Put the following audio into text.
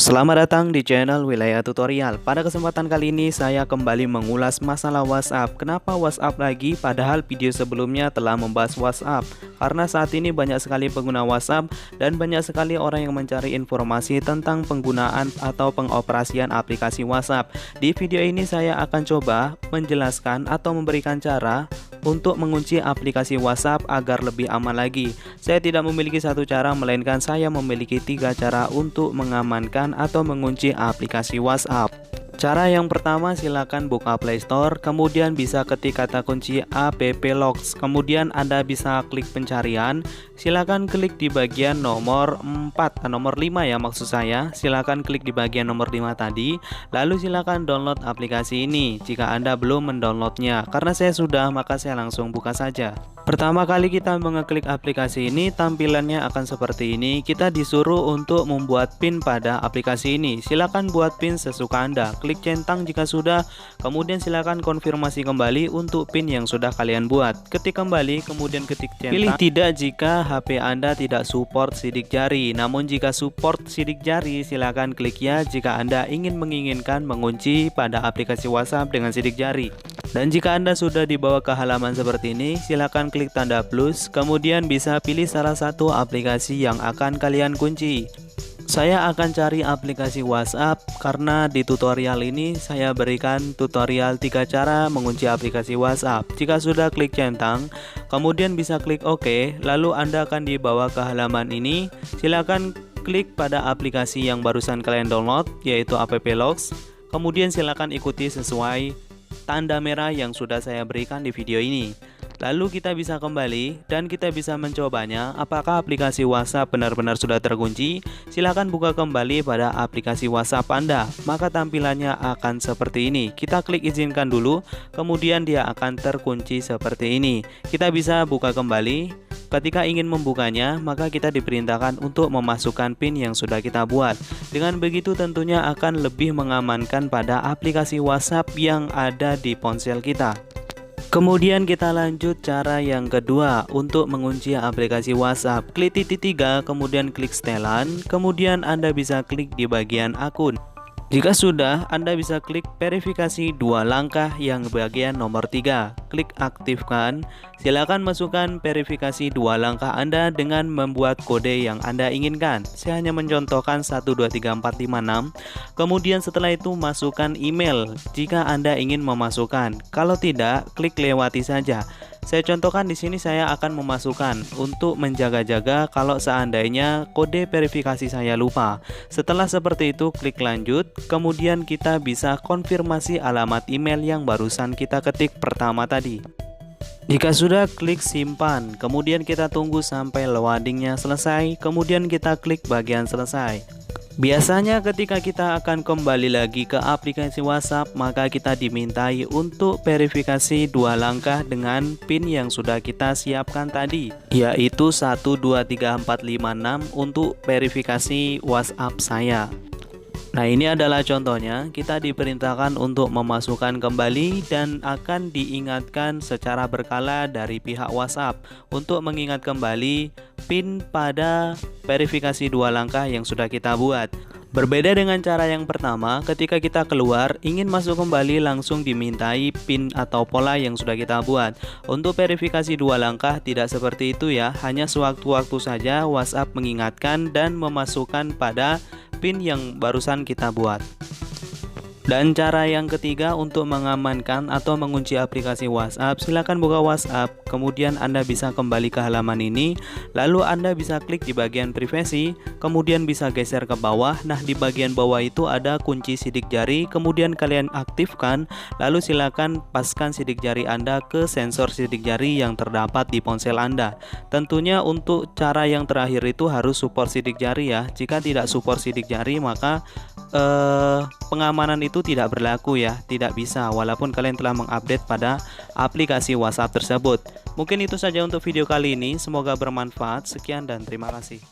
Selamat datang di channel Wilayah Tutorial. Pada kesempatan kali ini saya kembali mengulas masalah WhatsApp. Kenapa WhatsApp lagi padahal video sebelumnya telah membahas WhatsApp? Karena saat ini banyak sekali pengguna WhatsApp dan banyak sekali orang yang mencari informasi tentang penggunaan atau pengoperasian aplikasi WhatsApp. Di video ini saya akan coba menjelaskan atau memberikan cara untuk mengunci aplikasi WhatsApp agar lebih aman lagi. Saya tidak memiliki satu cara, melainkan saya memiliki 3 cara untuk mengamankan atau mengunci aplikasi WhatsApp. Cara yang pertama, silakan buka Play Store, kemudian bisa ketik kata kunci app locks, kemudian Anda bisa klik pencarian, silakan klik di bagian nomor 5 ya maksud saya, silakan klik di bagian nomor 5 tadi, lalu silakan download aplikasi ini jika Anda belum mendownloadnya. Karena saya sudah, maka saya langsung buka saja. Pertama kali kita mengeklik aplikasi ini, tampilannya akan seperti ini. Kita disuruh untuk membuat PIN pada aplikasi ini. Silakan buat PIN sesuka Anda. Klik centang jika sudah, kemudian silakan konfirmasi kembali untuk PIN yang sudah kalian buat. Ketik kembali, kemudian ketik centang. Pilih tidak jika HP Anda tidak support sidik jari. Namun jika support sidik jari, silakan klik ya jika Anda menginginkan mengunci pada aplikasi WhatsApp dengan sidik jari. Dan jika Anda sudah dibawa ke halaman seperti ini, silakan klik tanda plus, kemudian bisa pilih salah satu aplikasi yang akan kalian kunci. Saya akan cari aplikasi WhatsApp karena di tutorial ini saya berikan tutorial 3 cara mengunci aplikasi WhatsApp. Jika sudah, klik centang, kemudian bisa klik OK, lalu Anda akan dibawa ke halaman ini. Silakan klik pada aplikasi yang barusan kalian download, yaitu app locks. Kemudian silakan ikuti sesuai tanda merah yang sudah saya berikan di video ini. Lalu kita bisa kembali dan kita bisa mencobanya apakah aplikasi WhatsApp benar-benar sudah terkunci. Silahkan buka kembali pada aplikasi WhatsApp Anda, maka tampilannya akan seperti ini. Kita klik izinkan dulu, kemudian dia akan terkunci seperti ini. Kita bisa buka kembali. Ketika ingin membukanya, maka kita diperintahkan untuk memasukkan PIN yang sudah kita buat. Dengan begitu tentunya akan lebih mengamankan pada aplikasi WhatsApp yang ada di ponsel kita. Kemudian kita lanjut cara yang kedua untuk mengunci aplikasi WhatsApp. Klik titik 3, kemudian klik setelan, kemudian Anda bisa klik di bagian akun. Jika sudah, Anda bisa klik verifikasi 2 langkah yang bagian nomor 3. Klik aktifkan. Silakan masukkan verifikasi 2 langkah Anda dengan membuat kode yang Anda inginkan. Saya hanya mencontohkan 123456. Kemudian setelah itu masukkan email jika Anda ingin memasukkan. Kalau tidak, klik lewati saja. Saya contohkan di sini, saya akan memasukkan untuk menjaga-jaga kalau seandainya kode verifikasi saya lupa. Setelah seperti itu, klik lanjut, kemudian kita bisa konfirmasi alamat email yang barusan kita ketik pertama tadi. Jika sudah, klik simpan, kemudian kita tunggu sampai loadingnya selesai, kemudian kita klik bagian selesai. Biasanya ketika kita akan kembali lagi ke aplikasi WhatsApp, maka kita dimintai untuk verifikasi 2 langkah dengan PIN yang sudah kita siapkan tadi, yaitu 123456 untuk verifikasi WhatsApp saya. Nah, ini adalah contohnya. Kita diperintahkan untuk memasukkan kembali dan akan diingatkan secara berkala dari pihak WhatsApp untuk mengingat kembali PIN pada verifikasi 2 langkah yang sudah kita buat. Berbeda dengan cara yang pertama, ketika kita keluar ingin masuk kembali langsung dimintai PIN atau pola yang sudah kita buat. Untuk verifikasi 2 langkah tidak seperti itu ya, hanya sewaktu-waktu saja WhatsApp mengingatkan dan memasukkan pada PIN yang barusan kita buat. Dan cara yang ketiga untuk mengamankan atau mengunci aplikasi WhatsApp, silakan buka WhatsApp, kemudian Anda bisa kembali ke halaman ini, lalu Anda bisa klik di bagian privasi, kemudian bisa geser ke bawah. Nah, di bagian bawah itu ada kunci sidik jari, kemudian kalian aktifkan, lalu silakan paskan sidik jari Anda ke sensor sidik jari yang terdapat di ponsel Anda. Tentunya untuk cara yang terakhir itu harus support sidik jari ya. Jika tidak support sidik jari, maka pengamanan itu tidak berlaku ya, tidak bisa walaupun kalian telah mengupdate pada aplikasi WhatsApp tersebut. Mungkin itu saja untuk video kali ini, semoga bermanfaat. Sekian dan terima kasih.